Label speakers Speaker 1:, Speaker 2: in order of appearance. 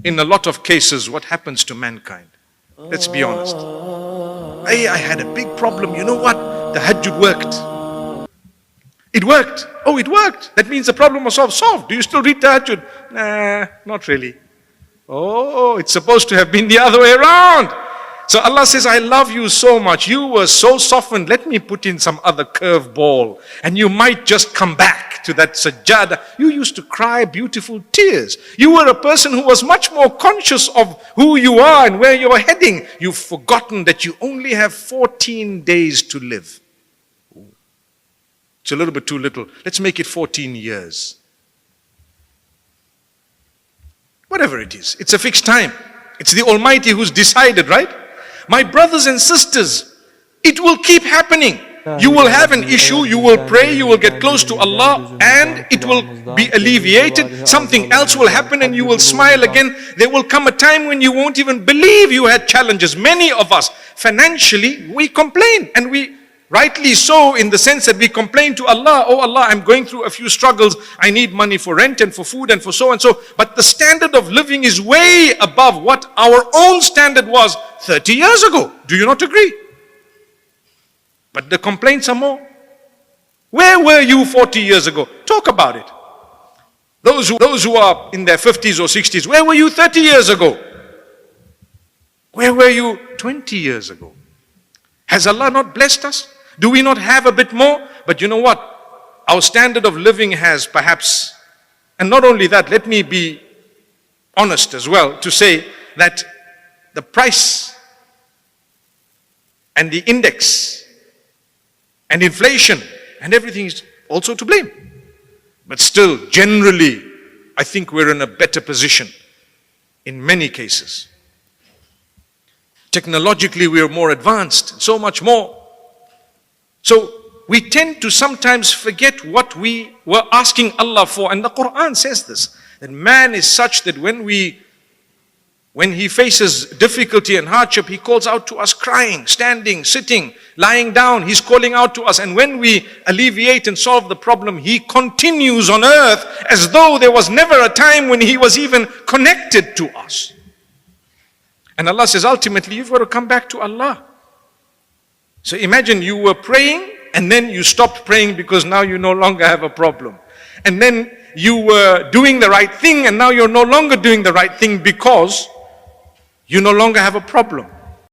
Speaker 1: in a lot of cases, what happens to mankind? Let's be honest. I had a big problem. You know what? The Tahajjud worked. It worked. Oh, it worked. That means the problem was solved. Do you still read Tahajjud? Nah, not really. Oh, it's supposed to have been the other way around. So Allah says, I love you so much. You were so softened. Let me put in some other curve ball. And you might just come back to that sajjada. You used to cry beautiful tears. You were a person who was much more conscious of who you are and where you're heading. You've forgotten that you only have 14 days to live. It's a little bit too little. Let's make it 14 years. Whatever it is. It's a fixed time. It's the Almighty who's decided, right? My brothers and sisters, it will keep happening. You will have an issue, you will pray, you will get close to Allah, and it will be alleviated. Something else will happen and you will smile again. There will come a time when you won't even believe you had challenges. Many of us, financially, we complain, and we rightly so, in the sense that we complain to Allah, oh Allah, I'm going through a few struggles, I need money for rent and for food and for so and so. But the standard of living is way above what our own standard was 30 years ago. Do you not agree? But the complaints are more. Where were you 40 years ago? Talk about it. Those who are in their 50s or 60s, where were you 30 years ago? Where were you 20 years ago? Has Allah not blessed us? Do we not have a bit more? But you know what? Our standard of living has perhaps, and not only that, let me be honest as well to say that the price and the index and inflation and everything is also to blame. But still, generally, I think we're in a better position in many cases. Technologically, we are more advanced, so much more. So we tend to sometimes forget what we were asking Allah for. And the Quran says this, that man is such that when he faces difficulty and hardship, he calls out to us crying, standing, sitting, lying down. He's calling out to us. And when we alleviate and solve the problem, he continues on earth as though there was never a time when he was even connected to us. And Allah says, ultimately, you've got to come back to Allah. So imagine you were praying and then you stopped praying because now you no longer have a problem. And then you were doing the right thing and now you're no longer doing the right thing because you no longer have a problem.